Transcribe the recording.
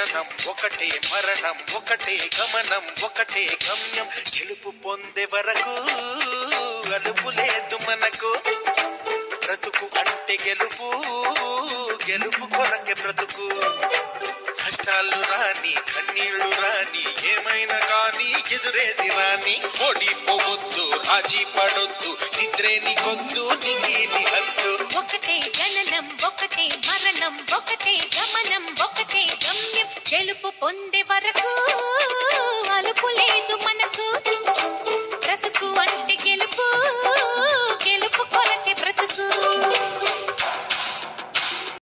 జననం ఒకటే మరణం ఒకటే గమనం ఒకటే గమ్యం గెలుపు పొందే వరకు అలుపు లేదు మనకు బ్రతుకు అంటే గెలుపు గెలుపు కొరకే బ్రతుకు కష్టాలు రాని కన్నీళ్లు రాని ఏమైనా కానీ ఎదురేది రాని ఓడిపోవద్దు రాజీ పడొద్దు నిద్రేని కొద్దు నింగిని హద్దు ఒకటే జననం ఒకటే మరణం ఒకటే గమనం ఒకటే గమ్యం గెలుపు పొందే వరకు